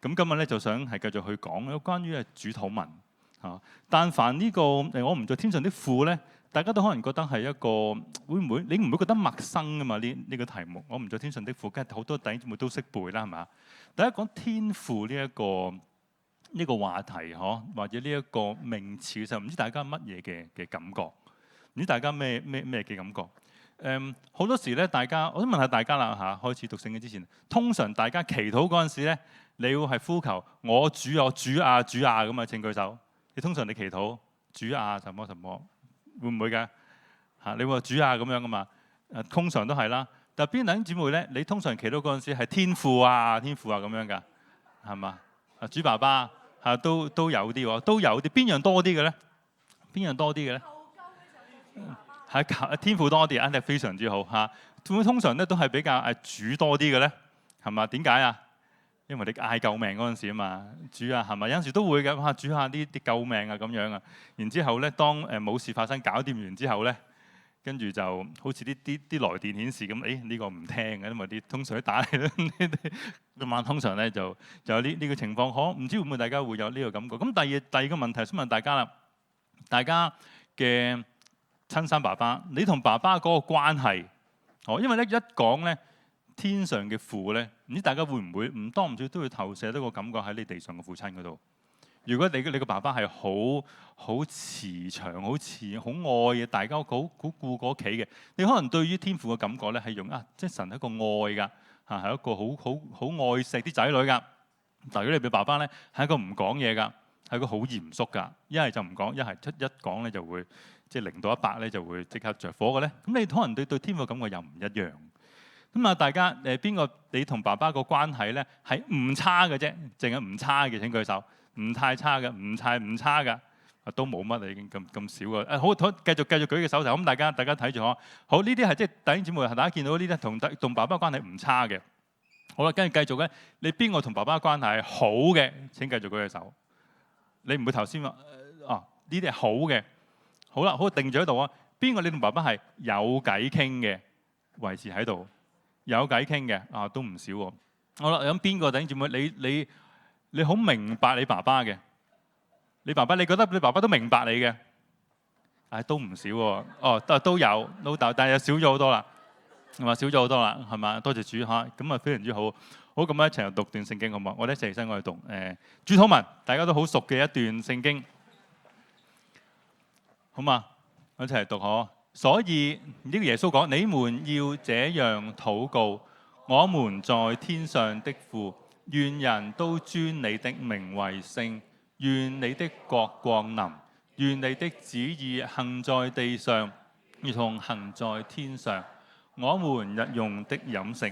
咁今日咧就想係繼續去講有關於主禱文嚇。但凡呢個我們在天上的父咧，大家都可能覺得係一個會唔會你唔會覺得陌生噶嘛？呢個題目我們在天上的父，梗係好多弟兄姊妹都識背啦，係嘛？大家講天父呢一個話題嗬，或者呢一個名詞嘅時候，唔知大家乜嘢嘅感覺？唔知大家咩嘅感覺？好多時咧，我想問下大家啦嚇，開始讀聖經之前，通常大家祈禱嗰陣時咧，你會係呼求我主啊咁啊，請舉手。你通常你祈禱主啊什麼什麼，會唔會㗎嚇？你會話主啊咁樣噶嘛？通常都係啦。但邊弟兄姊妹咧，你通常祈禱嗰陣時係天父啊咁樣㗎，係嘛？主爸爸嚇都有啲喎，都有啲。邊樣多啲嘅咧？邊樣多啲嘅咧？係天父多啲，肯定非常之好嚇。通常咧都係比較主多啲嘅咧，係嘛？點解啊？因為你嗌救命嗰陣時啊嘛，主啊係咪？有陣時都會嘅，主下啲救命啊咁樣啊。然之後咧，當冇事發生，搞掂完之後咧，跟住就好似啲來電顯示咁，呢個唔聽嘅，因為啲通常都打嚟啦。今晚通常咧就有呢個情況，唔知會唔會大家會有呢個感覺？咁第二個問題想問大家啦，大家嘅親生爸爸，你同爸爸嗰個關係，因為咧一講咧天上嘅父咧，唔知大家會唔會唔多唔少都會投射到個感覺喺你地上嘅父親嗰度。如果你個爸爸係好慈祥、好愛嘅，大家好顧個屋企嘅，你可能對於天父嘅感覺咧係用即係神係一個愛㗎嚇，係一個好愛錫啲仔女㗎。但如果你嘅爸爸咧係一個唔講嘢㗎，係一個好嚴肅㗎，一係就唔講，一係一講咧就會即係0到100咧就會即刻着火嘅咧。咁你可能對天父嘅感覺又唔一樣。咁啊，大家邊個你同爸爸個關係咧係唔差嘅啫，淨係唔差嘅請舉手。唔太差嘅，唔差嘅，都冇乜啦，已經咁少嘅。好，繼續舉嘅手勢。咁大家睇住嗬。好，呢啲係即係弟兄姊妹，大家見到呢啲同爸爸關係唔差嘅。好啦，跟住繼續咧，你邊個同爸爸關係係好嘅？請繼續舉嘅手。你唔會頭先話呢啲係好嘅。好啦，好定住喺度啊。邊個你同爸爸係有偈傾嘅？維持喺度，有偈傾嘅都唔少喎。好啦，咁邊個弟兄姊妹你好明白你爸爸嘅，你覺得你爸爸都明白你嘅，都唔少喎。都有，但係又少咗好多啦，係嘛？少咗好多啦，係嘛？多謝主嚇，咁啊非常之好。好，咁一齊讀段聖經好嘛？我哋一齊起身我哋讀主禱文，大家都好熟嘅一段聖經，好嘛？我一齊讀嗬。所以呢個耶穌講：你們要這樣禱告，我們在天上的父。願人都尊你的名為聖，願你的國降臨，願你的旨意行在地上，如同行在天上。我們日用的飲食，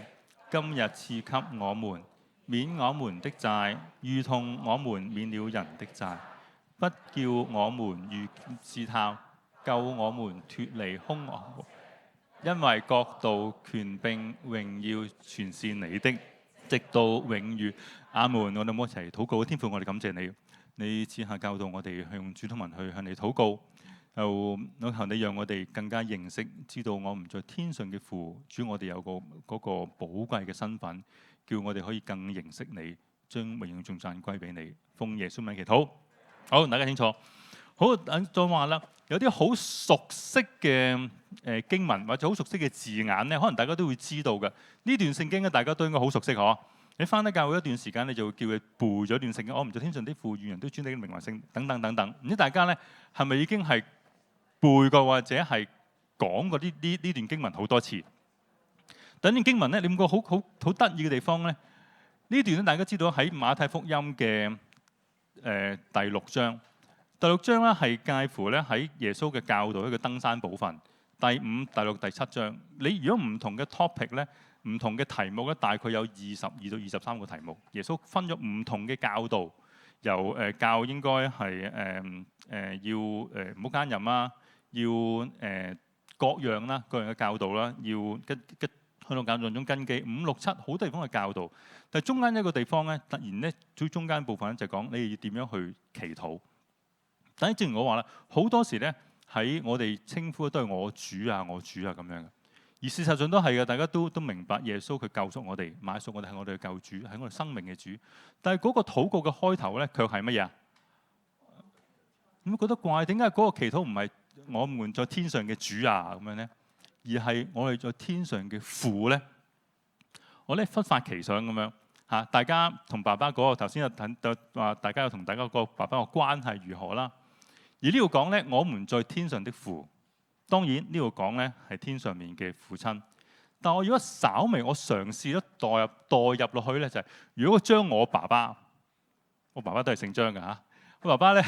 今日賜給我們，免我們的債，如同我們免了人的債，不叫我們遇試探，救我們脫離兇惡，因為國度、權柄、榮耀全是你的，直到永遠。阿門。我哋一齊禱告。天父，我哋感謝你，你賜下教導我哋用主禱文去向你禱告。我求你讓我哋更加認識，知道我們在天上嘅父。主，我哋有嗰個寶貴嘅身份，叫我哋可以更認識你，將榮耀頌讚歸俾你。奉耶穌名祈禱。好，大家清楚。好，再話啦，有啲好熟悉嘅經文或者好熟悉嘅字眼咧，可能大家都會知道嘅。呢段聖經咧，大家都應該好熟悉嗬。你翻得教會一段時間，你就會叫佢背咗段聖經。我們在天上的父，願人都尊你的名為聖，等等等等。唔知大家咧係咪已經係背過或者係講過呢段經文好多次？等段經文咧，你唔覺好得意嘅地方咧？呢段咧，大家知道喺馬太福音嘅第6章。第6章咧係介乎咧喺耶穌嘅教導一個登山寶訓。第5、第6、第7章，你如果唔同嘅 topic 咧，唔同嘅題目咧，大概有22到23個題目。耶穌分咗唔同嘅教導，由教應該係要唔好奸淫啦，要各樣啦，各樣嘅教導啦，要去到教導中根基5、6、7好多地方嘅教導。但係中間一個地方咧，突然咧最中間部分咧就講你要點樣去祈禱。但係正如我話啦，好多時咧喺我哋稱呼都係我主啊咁樣嘅。而事實上都係嘅，大家都明白耶穌佢救贖我哋，買贖我哋係我哋嘅救主，係我哋生命嘅主。但係嗰個禱告嘅開頭咧，卻係乜嘢啊？咁覺得怪，點解嗰個祈禱唔係我們在天上嘅主啊咁樣咧？而係我哋在天上嘅父咧？我咧忽發奇想咁樣嚇，大家同爸爸嗰個頭先有睇話，大家有同大家個爸爸個關係如何啦？而呢度講咧，我們在天上的父，當然呢度講咧係天上面嘅父親。但我如果稍微我嘗試咗代入落去咧，就係如果將我爸爸都係姓張嘅嚇。我爸爸咧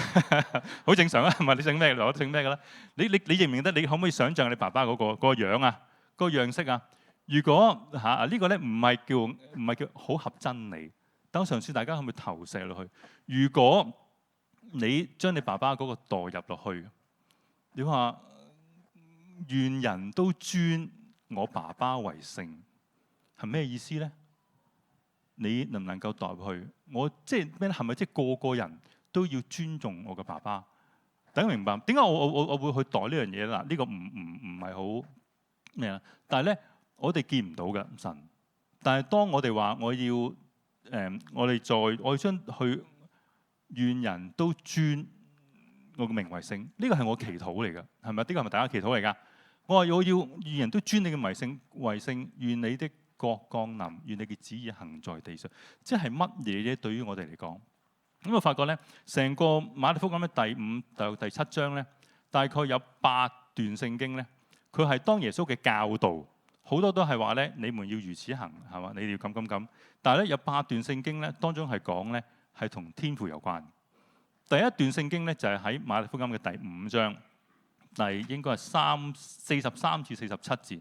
好正常啊，唔係你姓咩，我姓咩嘅啦。你認唔認得？你可唔可以想像你爸爸嗰個樣啊，嗰個樣式啊？如果呢個咧唔係叫好合真理，等我嘗試大家可唔可以投射落去？如果你將你爸爸嗰個代入落去，你話願人都尊我爸爸為聖，係咩意思咧？你能唔能夠代入去？我即係咩咧？係咪即係個人都要尊重我嘅爸爸？大家明白點解我會去代呢樣嘢啦？呢個唔係好咩啊？但係咧，我哋見唔到嘅神。但係當我哋話我將去願人都尊我嘅名為聖，呢個係我祈禱嚟嘅，係咪？呢個係咪大家祈禱嚟㗎？我話我要願人都尊你嘅名為聖，願你的國降臨，願你嘅旨意行在地上。即係乜嘢咧？對於我哋嚟講，咁我發覺咧，成個馬太福音嘅第5到第7章咧，大概有8段聖經咧，佢係當耶穌嘅教導，好多都係話咧，你們要如此行，係嘛？你哋要咁。但係咧，有8段聖經咧，當中係講咧係同天父有關。第一段聖經咧就係喺馬太福音嘅第5章，應該係43至47節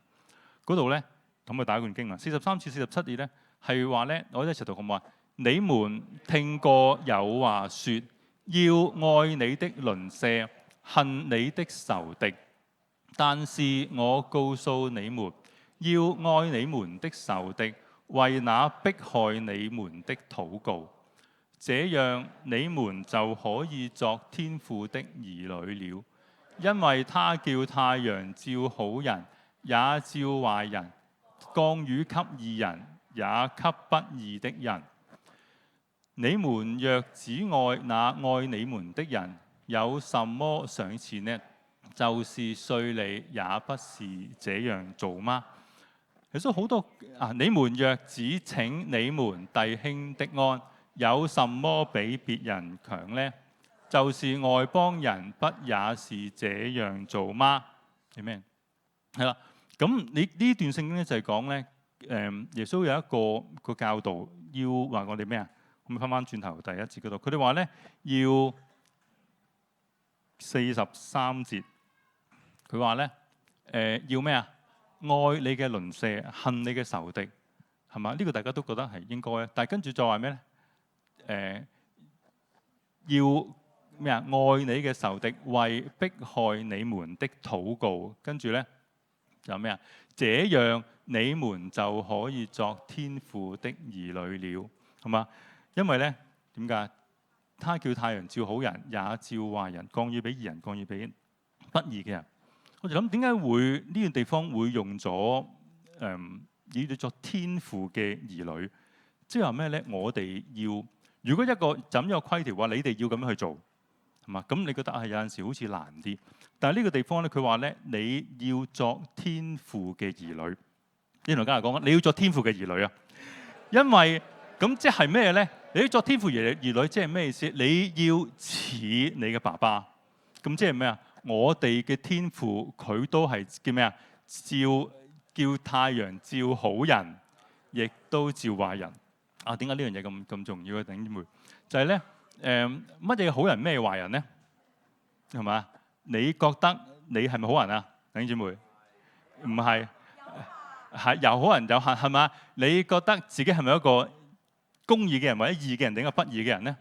嗰度咧。咁啊，打一段經啊，43至47節咧係話咧，我一齊讀好唔好啊？你們聽過有話說，要愛你的鄰舍，恨你的仇敵。但是我告訴你們，要愛你們的仇敵，為那迫害你們的禱告。這樣你們就可以作天父的兒女了，因為他叫太陽照好人，也照壞人；降雨給義人，也給不義的人。你們若只愛那愛你們的人，有什麼賞賜呢？就是稅吏也不是這樣做嗎？其實好多你們若只請你們弟兄的安，有什麼比別人強呢？就是外邦人不也是這樣做嗎？係咩？係啦，咁你呢段聖經咧就係講咧，耶穌有一個教導，要話我哋咩啊？咁翻轉頭第1節嗰度，佢哋話咧要43節，佢話咧要咩啊？愛你嘅鄰舍，恨你嘅仇敵，係嘛？呢個大家都覺得係應該嘅，但係跟住再話咩咧？要咩啊？愛你嘅仇敵，為迫害你們的禱告。跟住咧就咩啊？這樣你們就可以作天父的兒女了，係嘛？因為咧點解？他叫太陽照好人，也照壞人；降雨俾義人，降雨俾不義嘅人。我就諗點解會呢個地方會用咗以作天父嘅兒女？即係話咩咧？我哋要如果一個怎樣規條話，你哋要咁樣去做，係嘛？咁你覺得係有陣時好似難啲。但係呢個地方咧，佢話咧你要作天父嘅兒女。呢同家人講，你要作天父嘅兒女啊！因為咁即係咩咧？你要作天父兒女，即係咩意思？你要似你嘅爸爸。咁即係咩啊？我哋嘅天父佢都係叫咩啊？叫太陽照好人，亦都照壞人。啊，點解呢樣嘢咁重要嘅？弟兄姊妹，就係咧乜嘢好人，咩壞人咧？係嘛？你覺得你係咪好人啊？弟兄姊妹，唔係，係有好人有限，係嘛？你覺得自己係咪一個公義嘅人，或者義嘅人，定係不義嘅人咧？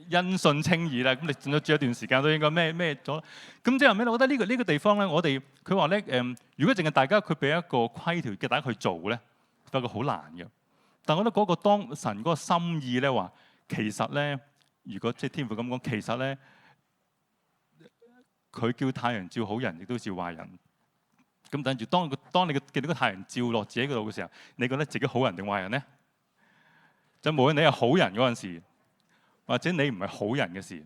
因信稱義啦，咁你住一段時間都應該咩咗。咁即係咩咧？我覺得呢個地方咧，佢話咧如果淨係大家佢俾一個規條嘅大家去做咧，發覺好難嘅。但我覺得嗰個當神嗰個心意咧話，其實咧，如果即係天父咁講，其實咧，佢叫太陽照好人，亦都照壞人。咁等住當你見到個太陽照落自己嗰度嘅時候，你覺得自己好人定壞人呢？就無論你係好人嗰陣時，或者你唔係好人嘅時，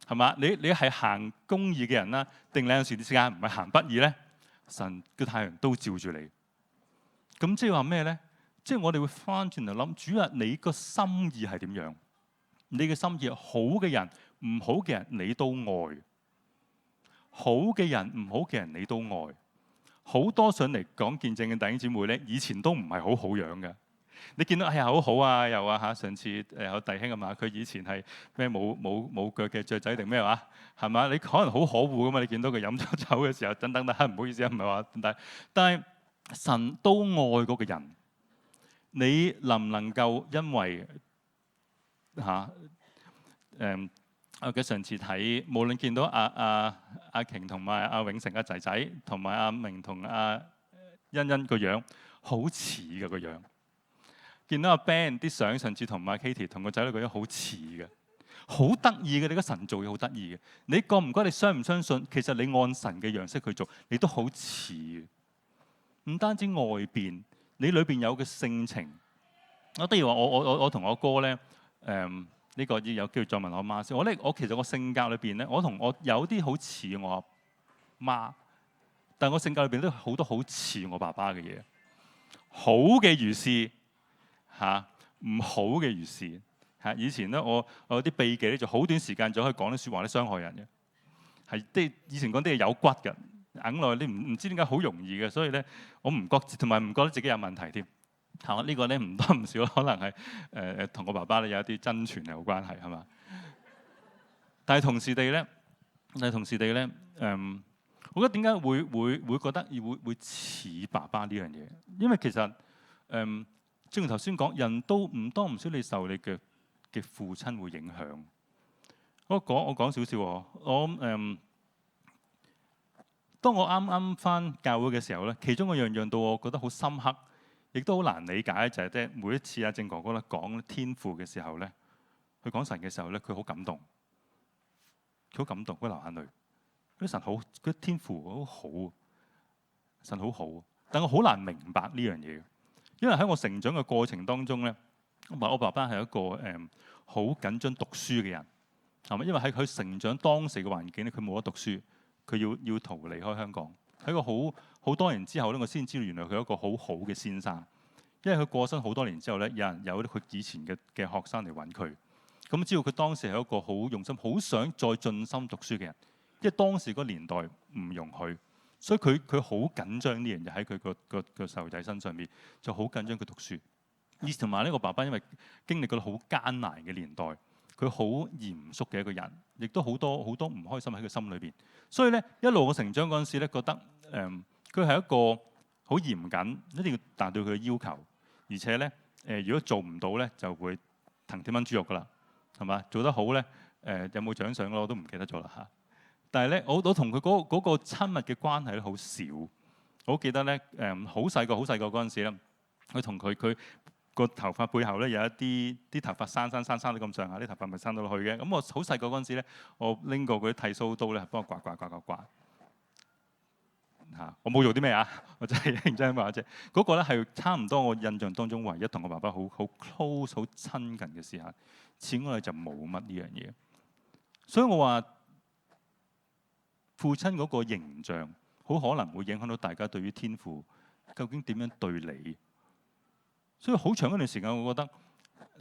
係嘛？你係行公義嘅人啦，定你有時間唔係行不義咧？神嘅太陽都照住你。咁即係話咩咧？即係我哋會翻轉頭諗，主啊，你個心意係點樣？你嘅心意，好嘅人、唔好嘅人，你都愛。好嘅人、唔好嘅人，你都愛。好多上嚟講見證嘅弟兄姊妹咧，以前都唔係好好樣嘅。你見到哎呀好好啊，又啊嚇，上次有弟兄啊嘛，佢以前係咩冇腳嘅雀仔定咩話係嘛？你可能好可惡噶嘛，你見到佢飲咗酒嘅時候，等，唔好意思啊，唔係話，但係神都愛嗰個人。你能唔能夠因為我嘅上次睇，無論見到阿瓊同埋阿永成嘅仔仔，同埋阿明同阿欣欣個樣好似嘅個樣。見到阿 Ben 啲相，上次同阿 Katie 同個仔女個樣好似嘅，好得意嘅。你個神做嘢好得意嘅。你覺唔覺？你相唔相信？其實你按神嘅樣式去做，你都好似嘅。唔單止外邊，你裏邊有嘅性情。我例如話，我同我哥咧，呢個要有機會再問我媽先。我其實我性格裏邊咧，我有啲好似我阿媽，但係我性格裏邊都好多好似我爸爸嘅嘢。好嘅如是。唔好嘅如是。以前咧，我有啲秘技咧，就好短時間就可以講啲説話咧，傷害人嘅。係即係以前講啲嘢有骨嘅，硬落你唔知點解好容易嘅，所以咧我唔覺，同埋唔覺得自己有問題添。呢個咧唔多唔少，可能係同我爸爸咧有一啲真傳有關係，係嘛？但係同時地咧，我覺得點解會覺得會似爸爸呢樣嘢？因為其實正如頭先講，人都唔多唔少，你受你嘅父親會影響。我講少少，當我啱啱返教會嘅時候咧，其中一樣到我覺得好深刻，亦都好難理解，就係即係每一次阿正哥哥咧講天父嘅時候咧，佢講神嘅時候咧，佢好感動，佢流眼淚。嗰神好，嗰天父好好，神好好，但我好難明白呢樣嘢。因為喺我成長嘅過程當中咧，我爸爸係一個好緊張讀書嘅人，係咪？因為喺佢成長當時嘅環境咧，佢冇得讀書，佢要逃離開香港。喺個好多年之後咧，我先知道原來佢係一個好好嘅先生。因為佢過身好多年之後咧，有佢以前嘅學生嚟揾佢，咁知道佢當時係一個好用心、好想再進心讀書嘅人。因為當時個年代唔容許。所以佢好緊張呢樣嘢喺佢個細路仔身上面，就好緊張佢讀書。以前同埋呢個爸爸因為經歷過好艱難嘅年代，佢好嚴肅嘅一個人，亦都好多唔開心喺佢心裏邊。所以咧一路我成長嗰陣時咧，覺得佢係一個好嚴謹，一定要達到佢嘅要求，而且咧如果做唔到咧就會藤條炆豬肉噶啦，係嘛？做得好咧有冇獎賞咯？我都唔記得咗啦嚇。但係咧，我同佢嗰個親密嘅關係咧好少。我記得咧，好細個嗰陣時咧，佢同佢個頭髮背後咧有一啲頭髮生到咁上下，啲頭髮咪生到落去嘅。咁我好細個嗰陣時咧，我拎過嗰啲剃鬚刀咧，幫我刮嚇。我冇做啲咩啊？我真係認真話啫。嗰個咧係差唔多我印象當中唯一同我爸爸好 close 好親近嘅時候。此外就冇乜呢樣嘢。所以我話，父親嗰個形象，好可能會影響到大家對於天父究竟點樣對你。所以好長一段時間，我覺得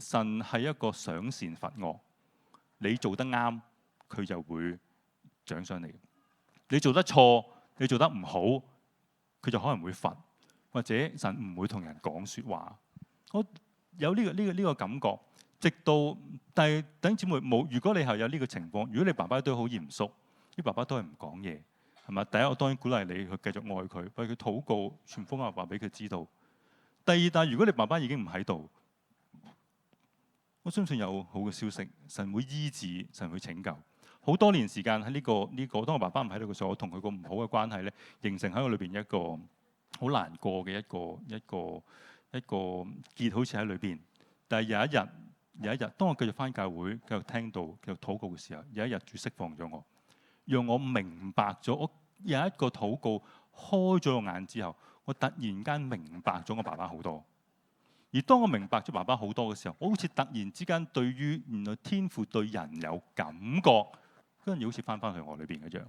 神係一個賞善罰惡。你做得啱，佢就會獎賞你；你做得錯，你做得唔好，佢就可能會罰，或者神唔會同人講説話。我有呢個感覺，直到但係弟兄姊妹冇。如果你係有呢個情況，如果你爸爸都好嚴肅。啲爸爸都係唔講嘢，係嘛？第一，我當然鼓勵你去繼續愛佢，為佢禱告，傳福音話俾佢知道。第二，但係如果你爸爸已經唔喺度，我相信有好嘅消息，神會醫治，神會拯救。好多年時間喺呢個，當我爸爸唔喺度嘅時候，我同佢個唔好嘅關係咧，形成喺我裏邊一個好難過嘅一個結，好似喺裏邊。但係有一日，當我繼續返教會，繼續聽到，繼續禱告嘅時候，有一日主釋放咗我。讓我明白咗，我有一個禱告開咗個眼之後，我突然間明白咗我爸爸好多。而當我明白咗爸爸好多嘅時候，我好似突然之間對於原來天父對人有感覺，跟住好似翻去我裏邊一樣。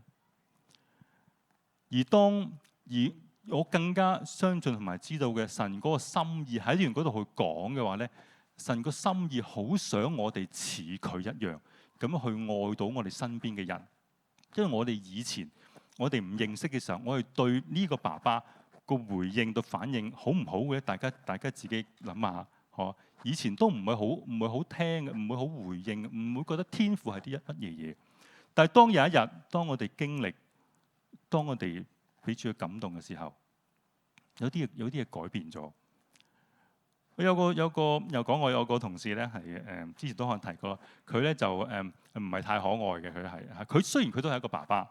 而我更加相信同埋知道嘅神嗰個心意喺呢段嗰度去講嘅話咧，神個心意好想我哋似佢一樣咁樣去愛到我哋身邊嘅人。因為我哋以前我哋唔認識嘅時候，我哋對呢個爸爸個回應到反應好唔好嘅，大家自己諗下，嗬。以前都唔會好聽嘅，唔會好回應，唔會覺得天父係啲乜嘢嘢。但係當有一日，當我哋經歷，當我哋俾主嘅感動嘅時候，有啲嘢改變咗。我有個又講我有個同事咧，係之前都可能提過，佢咧就唔係太可愛嘅。佢雖然佢都係一個爸爸，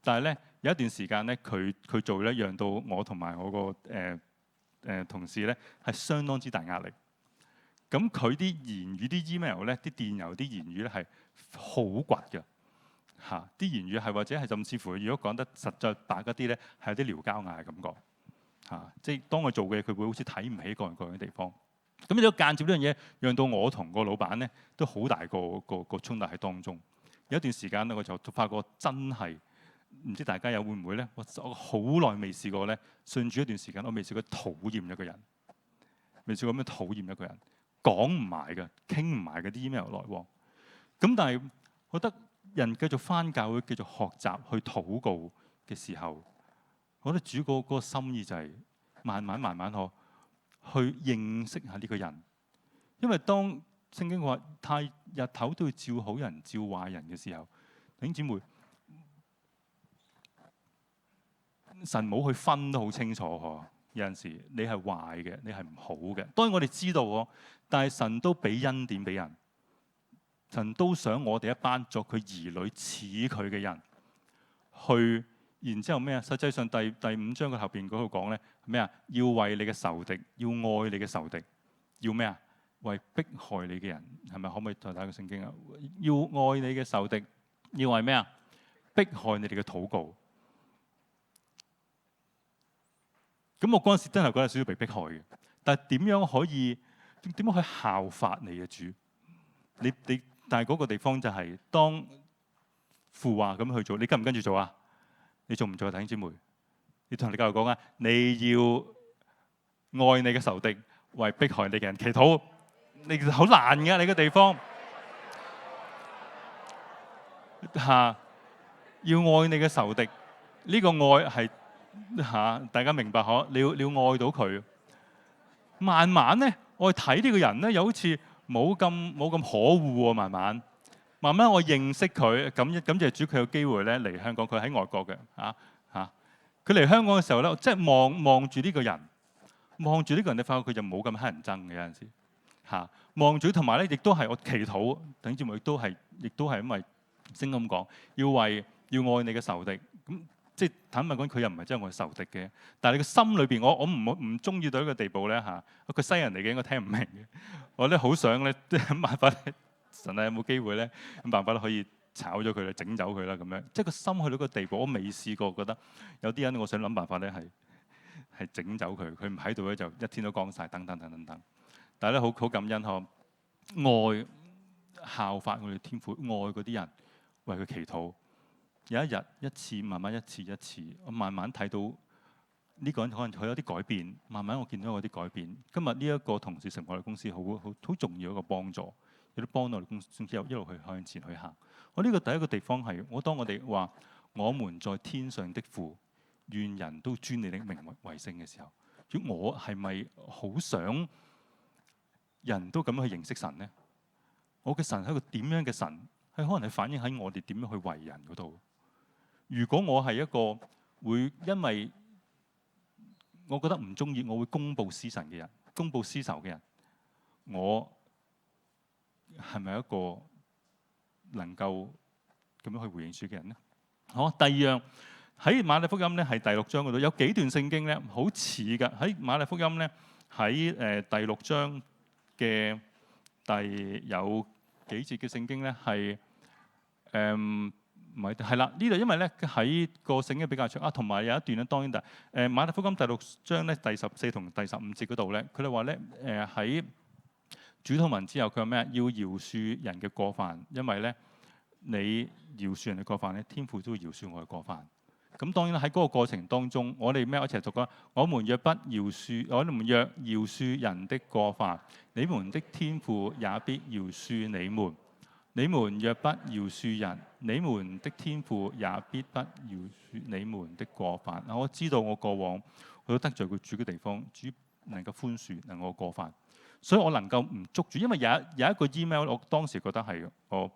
但係咧有一段時間咧，佢做咧讓到我同埋我個同事咧係相當之大壓力。咁佢啲言語、啲 email 咧、啲電郵、啲言語咧係好倔嘅嚇。啲言語係或者係甚至乎，如果講得實在白一啲咧，係有啲撩交嗌嘅感覺嚇。即係當佢做嘅嘢，佢會好似睇唔起各樣地方。咁呢個間接呢樣嘢，讓到我同個老闆咧都好大個衝突喺當中。有一段時間咧，我就發覺真係唔知大家有會唔會咧？我好耐未試過咧，信住一段時間，我未試過討厭一個人，未試過咁樣討厭一個人。講唔埋嘅，傾唔埋嘅啲 email 來往。咁但係，我覺得人繼續返教會、繼續學習去禱告嘅時候，我覺得主嗰個心意就係慢慢去認識下呢個人。因為當聖經話太日頭都要照好人、照壞人嘅時候，弟兄姊妹，神冇去分都好清楚嗬。有陣時你係壞嘅，你係唔好嘅。當然我哋知道喎，但係神都俾恩典俾人，神都想我哋一班作佢兒女似佢嘅人去。然之後咩啊？實際上第5章嘅後邊嗰度講咧咩啊？要為你嘅仇敵，要愛你嘅仇敵，要咩啊？為迫害你嘅人，係咪？可唔可以再睇個聖經啊？要愛你嘅仇敵，要為咩啊？迫害你哋嘅禱告。咁我嗰陣時真係覺得少少被迫害嘅，但係點樣可以效法你嘅主？你但係嗰個地方就係當父話咁去做，你跟唔跟住做啊？你做唔做啊？弟兄姊妹，你同你教育講啊，你要愛你嘅仇敵，為迫害你嘅人祈禱。你其實好難㗎，你個地方嚇要愛你嘅仇敵，呢個愛係。大家明白嗬？你要愛到佢。慢慢咧，我睇呢個人咧，又好似冇咁可惡喎。慢慢我認識佢，感謝主，佢有機會咧嚟香港。佢喺外國嘅佢嚟香港嘅時候咧，即係望住呢個人，你發覺佢就冇咁乞人憎嘅。有陣時望住，同埋咧亦都係我祈禱，等住我亦都係因為聖經咁講，要愛你嘅仇敵咁。即係坦白講，佢又唔係真係我仇敵嘅，但係你個心裏邊，我唔中意到一個地步咧嚇。佢西人嚟嘅應該聽唔明嘅。我咧好想咧，即係諗辦法咧，神啊有冇機會咧，諗辦法可以炒咗佢啦，整走佢啦咁樣。即係個心去到個地步，我未試過覺得有啲人，我想諗辦法咧係整走佢。佢唔喺度咧就一天都光晒，等。但係咧好感恩嗬，愛效法我哋天父，愛嗰啲人，為佢祈禱。有一日一次，慢慢一次，我慢慢睇到呢個人可能佢有啲改變。慢慢我見到有啲改變。今日呢一個同事成為我哋公司好重要一個幫助，亦都幫到我哋公司一路去向前去行。我呢個第一個地方係當我哋話我們在天上的父，願人都尊你的名為聖嘅時候，我係咪好想人都咁樣去認識神呢？我嘅神係一個點樣嘅神？係可能係反映喺我哋點樣去為人嗰度。如果我係一個會因為我覺得唔中意，我會公報私神嘅人，公報私仇嘅人，我係咪一個能夠咁樣去回應主嘅人呢？好，第二樣喺馬太福音咧，係第6章嗰度有幾段聖經咧，好似㗎。喺馬太福音咧，喺第6章嘅有幾節嘅聖經咧，係唔係係啦，呢度因為咧喺個聖經比較長啊，同埋有一段咧，當然就馬太福音第6章咧第14同第15節嗰度咧，佢哋話咧喺主禱文之後，佢話咩？要饒恕人嘅過犯，因為咧你饒恕人嘅過犯咧，天父都會饒恕我嘅過犯。咁當然啦，喺嗰個過程當中，我哋咩一齊讀啊？我們若不饒恕，我們若饒恕人的過犯，你們的天父也必饒恕你們。你們若不饒恕人，你們的天父也必不饒恕你們的過犯。我知道我過往我都得罪過主嘅地方，主能夠寬恕能我過犯，所以我能夠唔捉住。因為有一個 email，我當時覺得係我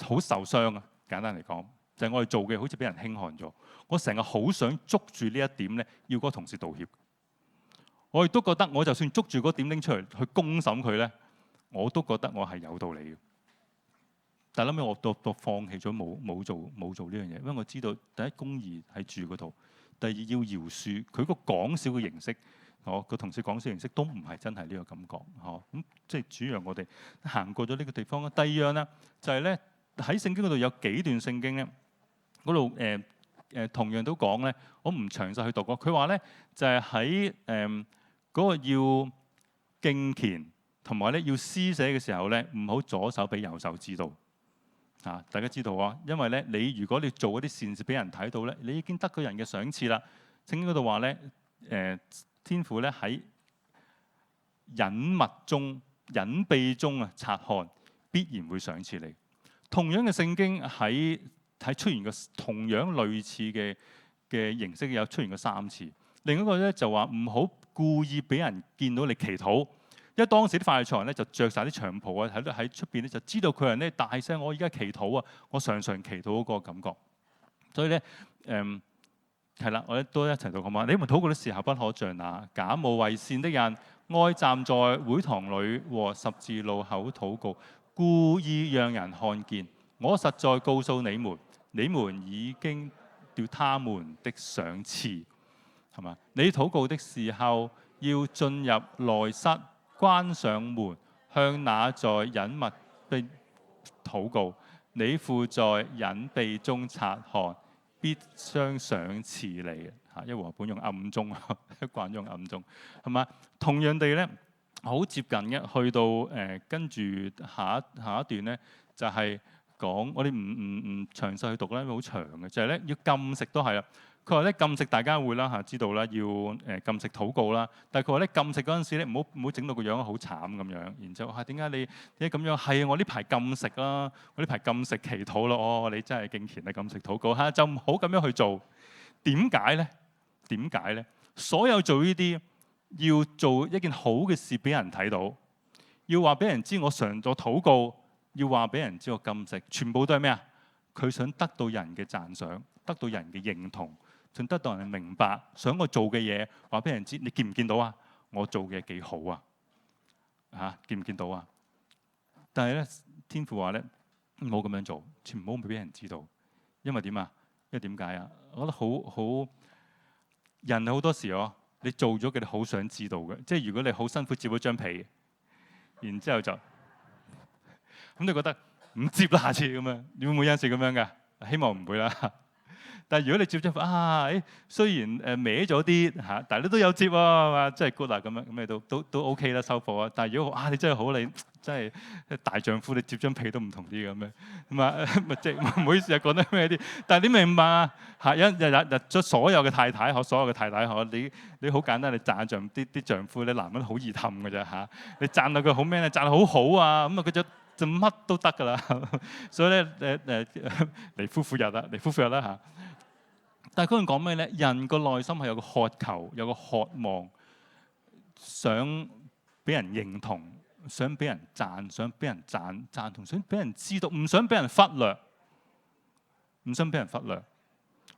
好受傷啊。簡單嚟講，就係我哋做嘅好似俾人輕看咗。我成日好想捉住呢一點咧，要嗰個同事道歉。我亦都覺得，我就算捉住嗰點拎出嚟去公審佢咧，我都覺得我係有道理嘅。但係諗起我都放棄咗，冇做呢樣嘢，因為我知道第一公義喺住嗰度，第二要饒恕。佢個講笑嘅形式，我個同事講笑形式都唔係真係呢個感覺，咁即係主讓我哋行過咗呢個地方。第二樣咧就係咧喺聖經嗰度有幾段聖經咧嗰度同樣都講咧，我唔詳細去讀過。佢話咧就係喺嗰個要敬虔同埋咧要施捨嘅時候咧，唔好左手俾右手知道。大家知道啊，因為咧，如果你做嗰啲善事俾人睇到咧，你已經得到人嘅賞賜啦。聖經嗰度話咧，天父咧喺隱密中、隱秘中啊察看，必然會賞賜你。同樣嘅聖經喺出現過同樣類似嘅形式，有出現過3次。另一個咧就話唔好故意俾人見到你祈禱。因為當時啲法利賽人咧就着晒啲長袍啊，喺出邊咧就知道佢人咧大聲，我而家祈禱啊，我常常祈禱嗰個感覺。所以咧係啦，我哋都一齊讀好嘛。你們禱告的時候不可像那假冒為善的人，愛站在會堂裏和十字路口禱告，故意讓人看見。我實在告訴你們，你們已經掉他們的賞賜，係嘛？你禱告的時候要進入內室，關上門，向那在隱密的禱告，你父在隱秘中察看，必將賞賜你。因為和合本用暗中，慣用暗中，係嘛？同樣地咧，好接近嘅，去到跟住下一段咧，就係講我哋唔詳細去讀啦，因為好長嘅，就係咧要禁食都係啦。佢話咧禁食大家會啦知道啦，要禁食禱告啦。但係佢話咧禁食嗰陣時咧，唔好整到個樣好慘咁樣。然之後點解你咁樣？係我呢排禁食啦，我呢排禁食祈禱咯。哦，你真係敬虔啊！禁食禱告就唔好咁樣去做。點解咧？點解咧？所有做呢啲要做一件好嘅事俾人睇到，要話俾人知我常做禱告，要話俾人知我禁食，全部都係咩啊？佢想得到人嘅讚賞，得到人嘅認同。想得到人明白，想我做嘅嘢話俾人知，你見唔見到啊？我做嘅幾好啊？見唔見到啊？但係咧，天父話咧，唔好咁樣做，全部唔好俾人知道。因為點啊？因為點解啊？我覺得好人好多時你做咗嘅，你好想知道嘅。即係如果你好辛苦接咗張被，然之後就咁，你覺得唔接啦，下次咁樣，你會唔會有陣時咁樣㗎？希望唔會啦。但係如果你接咗雖然歪咗啲但係你都有接喎，真係 good 啦咁樣，咁你都 OK 啦，收貨啊！但係如果你真係好，你真係大丈夫，你接張被都唔同啲咁樣，咁啊即係唔好意思講得咩啲。但係你明白啊？日所有嘅太太你好簡單，你讚啲丈夫咧，男人好易氹㗎啫。你讚到佢好咩咧？讚到好好啊，咁啊佢就乜都得㗎啦。所以咧嚟夫婦日啦但係嗰陣講咩咧？人個內心係有個渴求，有個渴望，想俾人認同，想俾人讚，想俾人贊同，想俾人知道，唔想俾人忽略，唔想俾人忽略。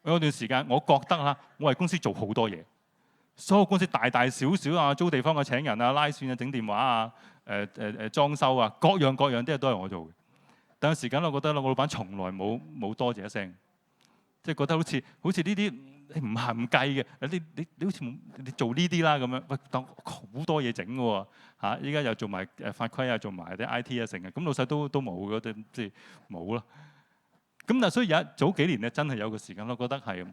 有段時間，我覺得我為公司做好多嘢，所有公司大大小小租地方嘅請人拉線整電話裝修各樣啲嘢都係我做嘅。但有時間我覺得我老闆從來冇多謝一聲。即係覺得好似呢啲你唔計嘅，你好似你做呢啲啦咁樣，喂，當好多嘢整嘅喎依家又做埋法規做埋啲 IT 成嘅，咁老細都冇嗰啲，即係冇咯。咁但所以早幾年咧，真係有個時間，我覺得係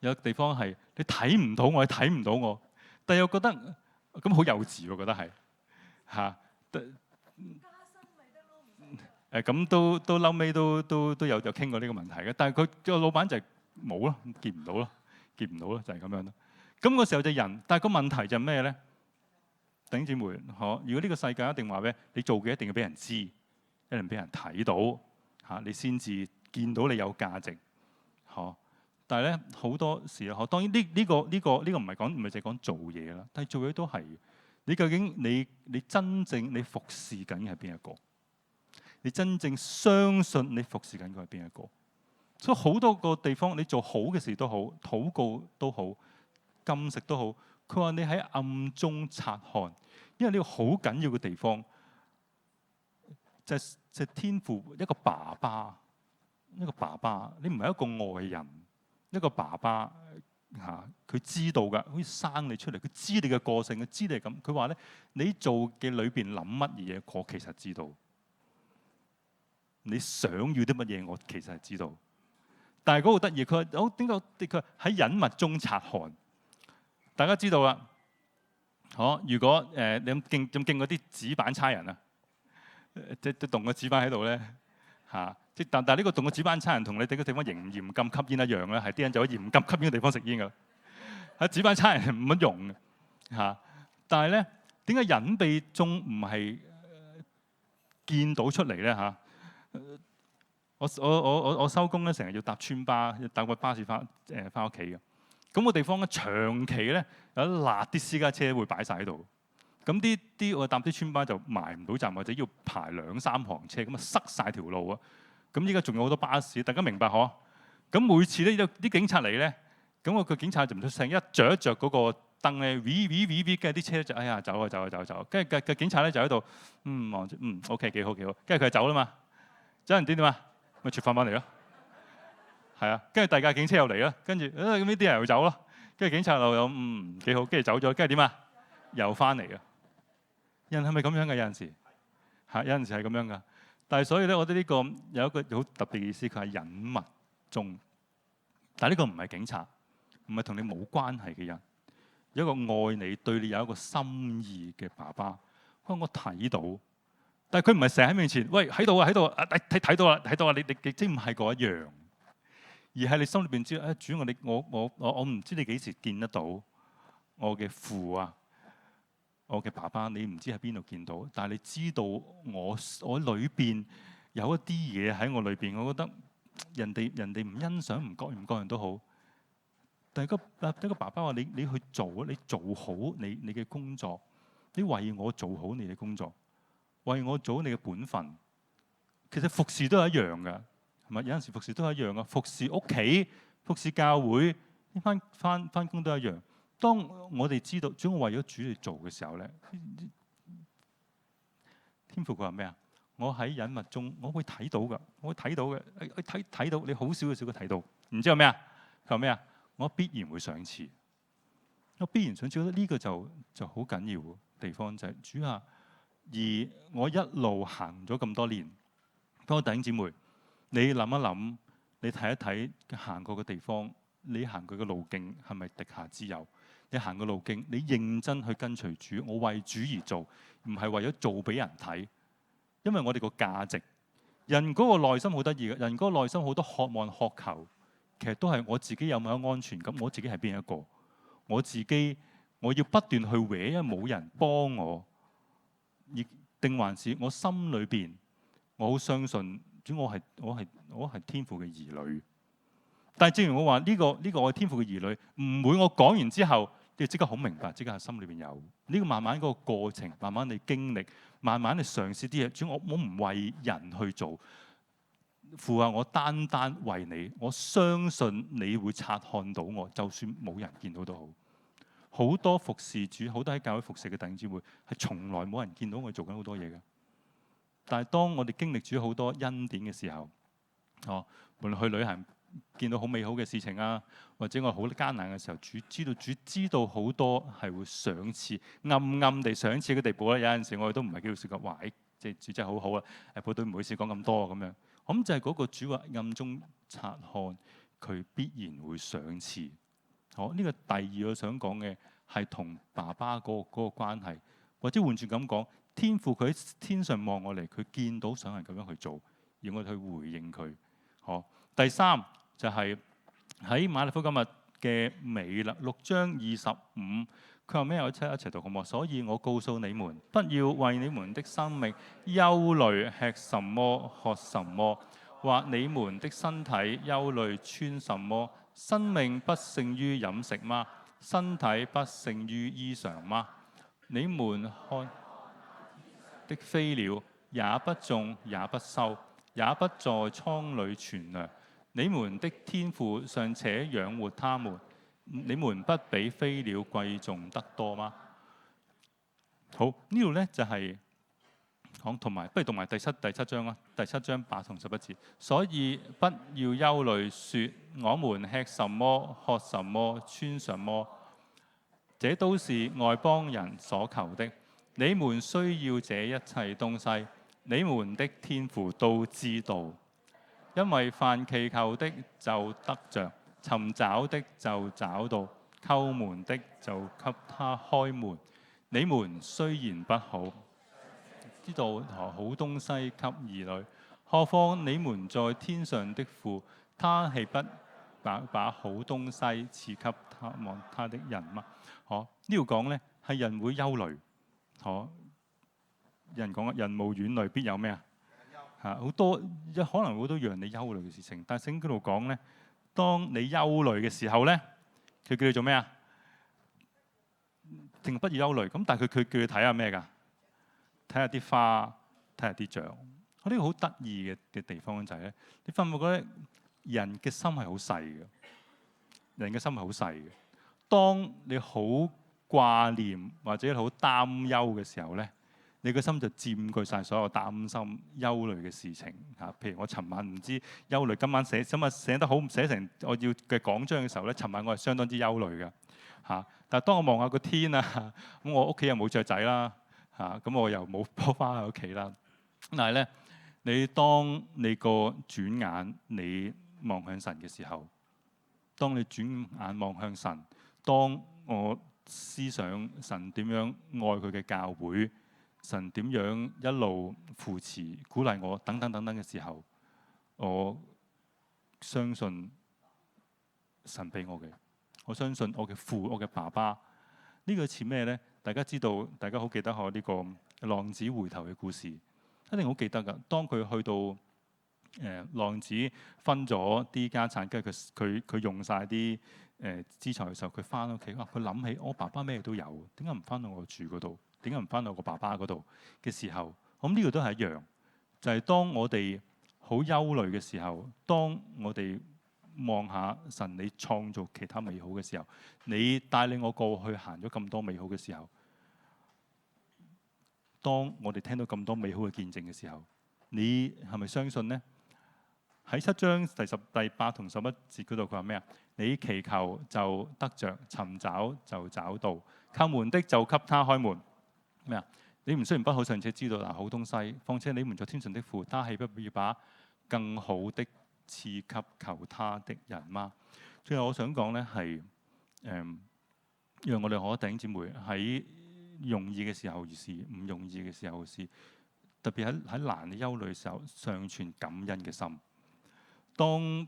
有個地方係你睇唔到我，你睇唔到我，但係又覺得咁好幼稚喎，覺得係嚇。咁都嬲尾都有傾過呢個問題嘅，但係佢個老闆就係冇咯，見唔到咯，見唔到咯，就係咁樣咯。咁個時候就人，但係個問題就係咩咧？弟兄姊妹，如果呢個世界一定話咩，你做嘅一定要俾人知，一定俾人睇到嚇，你先至見到你有價值。但係咧好多時候，當然呢個唔係淨係講做嘢啦，但係做嘢都係。你究竟你真正你服侍緊嘅係邊一個？你真正相信你服侍緊嘅係邊一個？所以好多個地方，你做好嘅事都好，禱告都好，禁食都好。佢話你喺暗中察看，因為呢個好緊要嘅地方，就係天父一個爸爸，一個爸爸，你唔係一個外人，一個爸爸佢知道㗎，好似生你出嚟，佢知你嘅個性，佢知你係咁。佢話咧，你做嘅裏邊諗乜嘢，我其實知道。你想要啲乜嘢，我其實係知道。但係嗰個得意，佢話點解？佢喺隱密中察看。大家知道啦，如果你咁勁嗰啲紙板差人啊，即係動個紙板喺度咧即但係呢個動個紙板差人同你哋個地方嚴禁吸煙一樣咧，係啲人就喺嚴禁吸煙嘅地方食煙噶。喺紙板差人係唔乜用嘅但係咧點解隱秘中唔係見到出嚟咧我收工咧，成日要搭村巴，搭個巴士翻屋企嘅。咁個地方咧，長期咧有一辣啲私家車會擺晒喺度。咁我搭啲村巴就埋唔到站，或者要排2、3行車，咁啊塞晒條路啊！咁依家仲有好多巴士，大家明白嗬？咁每次咧啲警察嚟咧，咁個警察就唔出聲，一着嗰個燈咧，V，跟住啲車就哎呀走，跟住個警察咧就喺度望住OK 幾好，跟住佢就走啦嘛，走人點啊？咪折返翻嚟咯，係啊，跟住第二架警車又嚟啦，跟住咁呢啲人又走咯，跟住警察又幾好，跟住走咗，跟住點啊？又翻嚟啊！人係咪咁樣嘅？有陣時有陣時係咁樣噶。但係所以咧，我覺得呢個有一個好特別嘅意思，佢係隱密中。但係呢個唔係警察，唔係同你冇關係嘅人，有一個愛你、對你有一個心意嘅爸爸。我睇到。但係佢唔係成日喺面前，喂喺度啊，睇到啊，你即唔係嗰一樣，而係你心裏邊知道，主我唔知你幾時見得到我嘅父啊，我嘅爸爸，你唔知喺邊度見到，但係你知道我裏邊有一啲嘢喺我裏邊，我覺得人哋唔欣賞唔覺人都好，但係一個爸爸話你去做，你做好你嘅工作，你為我做好你嘅工作。為我做你嘅本分，其實服侍都係一樣嘅，係咪？有陣時服侍都係一樣嘅，服侍屋企、服侍教會，翻工都一樣。當我哋知道，主要為咗主去做嘅時候咧，天父佢話咩啊？我喺隱密中，我會睇到㗎，我會睇到嘅，睇到你好少嘅少嘅睇到。然之後咩啊？佢話咩啊？我必然會賞賜，我必然賞賜。覺得呢個就好緊要嘅地方就係主啊。而我一路行咗咁多年，各位弟兄姊妹，你諗一諗，你睇一睇行過嘅地方，你行過嘅路徑係咪滴下之友？你行過路徑，你認真去跟隨主，我為主而做，唔係為咗做俾人睇。因為我哋個價值，人嗰個內心好得意嘅，人嗰個內心好多渴望渴求，其實都係我自己有冇安全感，我自己係邊一個？我要不斷去搲，因為冇人幫我。定還是我心裏邊，我好相信，主我係天父嘅兒女。但係正如我話呢個我係天父嘅兒女，唔會我講完之後，你即刻好明白，即刻喺心裏邊有呢個慢慢嗰個過程，慢慢你經歷，慢慢你嘗試啲嘢。主我唔為人去做，父啊，我單單為你，我相信你會察看到我，就算冇人見到都好。好多服侍主，好多喺教會服侍嘅弟兄姊妹，係從來冇人見到我做緊好多嘢嘅。但係當我哋經歷主好多恩典嘅時候，無論去旅行見到好美好嘅事情啊，或者我好艱難嘅時候，主知道好多係會賞賜，暗地賞賜嘅地步咧。有陣時我哋都唔係幾好笑講，哇！即係主真係好好啊，部隊唔好意思講咁多咁樣。咁就係嗰個主話暗中察看，佢必然會賞賜。好，呢個第二個想講嘅係同爸爸嗰個關係，或者換轉咁講，天父佢喺天上望我嚟，佢見到想人咁樣去做，而我哋去回應佢。好，第三就係喺馬利福今日嘅尾啦，6章25，佢話咩？我一齊讀好冇？所以我告訴你們，不要為你們的生命憂慮，吃什麼，喝什麼，或你們的身體憂慮，穿什麼？生命不勝於飲食嗎？身體不勝於衣裳嗎？你們看的飛鳥，也不種，也不收，也不在倉裏存糧，你們的天父尚且養活他們，你們不比飛鳥貴重得多嗎？好，呢度咧就係講同埋，不如讀埋第七章啦。第7章8同11節，所以不要憂慮，說我們吃什麼、喝什麼、穿什麼，這都是外邦人所求的。你們需要這一切東西，你們的天父都知道，因為凡祈求的就得着，尋找的就找到，叩門的就給他開門。你們雖然不好，知道好東西給兒女，何況你們在天上的父，他豈不把好東西賜給他望他的人嗎？呢度講咧係人會憂慮。人講人無遠慮，必有咩啊？好多可能好多讓你憂慮嘅事情，但係聖經嗰度講咧，當你憂慮嘅時候咧，佢叫你做咩啊？定不要憂慮。咁但係佢叫你睇下咩㗎？睇下啲花，睇下啲雀。呢個好得意嘅地方就係咧，你發唔發覺咧？人嘅心係好細嘅，人嘅心係好細嘅。當你好掛念或者好擔憂嘅時候咧，你個心就佔據晒所有擔心、憂慮嘅事情嚇。譬如我尋晚唔知憂慮，今日寫得好，寫成我要嘅講章嘅時候咧，尋晚我係相當之憂慮嘅嚇。但係當我望下個天啊，咁我屋企又冇雀仔啦嚇，咁我又冇棵花喺屋企啦。但係咧，當你個轉眼你望向神嘅時候，當你轉眼望向神，當我思想神點樣愛佢嘅教會，神點樣一路扶持鼓勵我等等等等嘅時候，我相信神俾我嘅，我相信我嘅父，我嘅爸爸。呢個似咩呢？大家知道，大家好記得我呢個浪子回頭嘅故事，一定好記得㗎。當佢去到浪子分咗啲家產，跟住佢用晒啲資財嘅時候，佢翻屋企，佢諗起我爸爸咩都有，點解唔翻到我住嗰度？點解唔翻到我爸爸嗰度嘅時候？咁呢個都係一樣，就係當我哋好憂慮嘅時候，當我哋望下神你創造其他美好嘅時候，你帶領我過去行咗咁多美好嘅時候，當我哋聽到咁多美好嘅見證嘅時候，你係咪相信呢？喺7章第8同11節嗰度，佢話咩啊？你祈求就得着，尋找就找到，叩門的就給他開門。咩啊？你們雖然不好，尚且知道拿好東西，況且你們在天上的父，他豈不必把更好的賜給求他的人嗎？最後我想講咧係讓我哋可弟兄姊妹喺容易嘅時候是，唔容易嘅時候是，特別喺難嘅憂慮嘅時候，常存感恩嘅心。當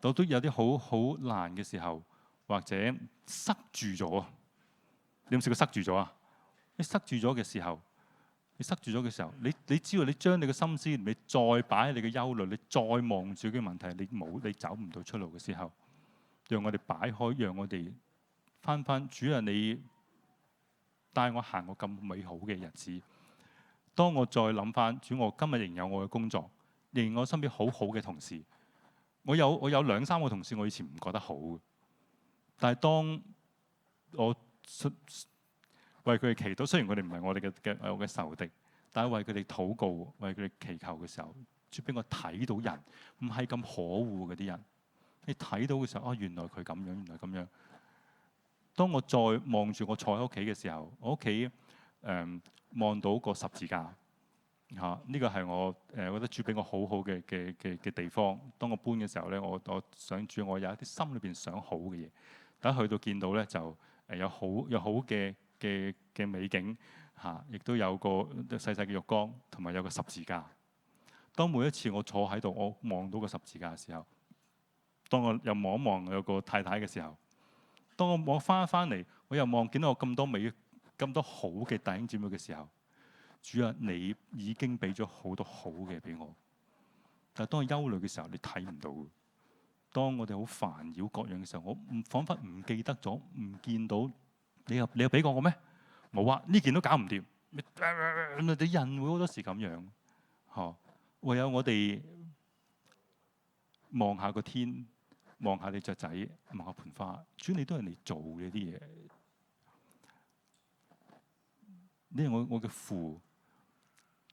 我都有啲好難嘅時候，或者塞住咗，你有冇試過塞住咗啊？你塞住咗嘅時候，你知道你將你嘅心思，你再擺喺你嘅憂慮，你再望住嘅問題，你走唔到出路嘅時候，讓我哋擺開，讓我哋翻主啊！你帶我行過咁美好嘅日子。當我再諗翻主，我今日仍有我嘅工作，仍然我身邊好好嘅同事。我有2-3個同事，我以前唔覺得好嘅，但係當我為佢哋祈禱，雖然佢哋唔係我嘅仇敵，但係為佢哋禱告、為佢哋祈求嘅時候，主俾我睇到人唔係咁可惡嗰啲人。你睇到嘅時候，原來佢咁樣，原來咁樣。當我再望住我坐喺屋企嘅時候，我屋企望到個十字架，呢個係我覺得主俾我好好嘅地方。當我搬嘅時候咧，我想主，我有一啲心裏邊想好嘅嘢。等去到見到咧，就有好嘅美景亦都有個細細嘅浴缸，同埋有個十字架。當每一次我坐喺度，我望到個十字架嘅時候，當我又望一望有個太太嘅時候，當我望翻嚟，我又見到我咁多好嘅弟兄姊妹嘅時候，主啊，你已經俾咗好多好嘅俾我。但係當我憂慮嘅時候，你睇唔到。當我哋好煩擾各樣嘅時候，我彷彿唔記得咗，唔見到你又俾過我咩？冇啊，呢件都搞唔掂。啲人會好多時咁樣，唯有我哋望下個天，望下你雀仔，望下盆花，主你都係嚟做嘅啲嘢。呢係我嘅父，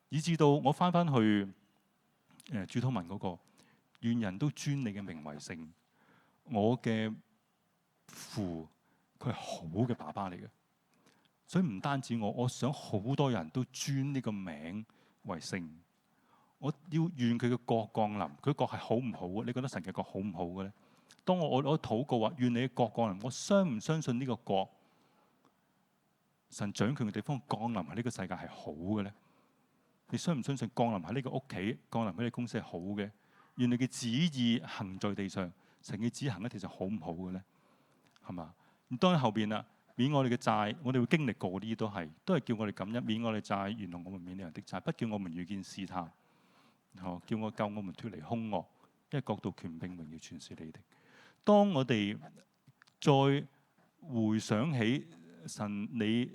以至到我翻去主禱文嗰個，願人都尊你嘅名為聖。我嘅父佢係好嘅爸爸嚟嘅，所以唔單止我想好多人都尊呢個名為聖。我要願佢嘅國降臨，佢國係好唔好啊？你覺得神嘅國好唔好嘅咧？當我禱告話願你嘅國降臨，我相唔相信呢個國神掌權嘅地方降臨喺呢個世界係好嘅咧？你相唔相信降臨喺呢個屋企、降臨喺你公司係好嘅？願你嘅旨意行在地上，神嘅旨意行喺地上好唔好嘅咧？係嘛？咁當然後邊啦，免我哋嘅債，我哋會經歷過啲都係叫我哋感恩，免我哋債，原諒我們免了人的債，不叫我們遇見試探。叫我救我們脫離兇惡，因為國度權柄榮耀全是你的。當我哋再回想起神你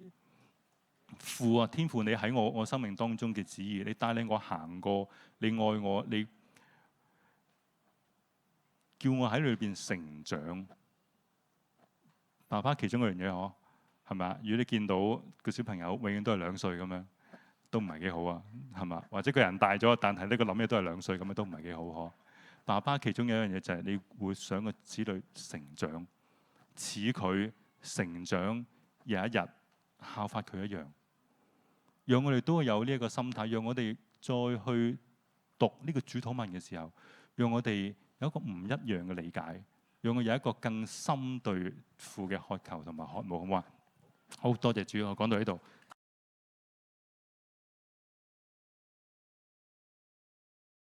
父啊，天父你喺我生命當中嘅旨意，你帶領我行過，你愛我，你叫我喺裏邊成長。爸爸其中一樣嘢係咪啊？如果你見到個小朋友永遠都係2歲咁樣，都唔係幾好啊，係嘛？或者個人大咗，但係呢個諗嘢都係2歲咁樣，都唔係幾好。爸爸其中有一樣嘢就係你會想個子女成長，似佢成長，有一日效法佢一樣。讓我哋都有呢一個心態，讓我哋再去讀呢個主禱文嘅時候，讓我哋有一個唔一樣嘅理解，讓我有一個更深對父嘅渴求同埋渴慕，好嘛？好多謝主，我講到呢度。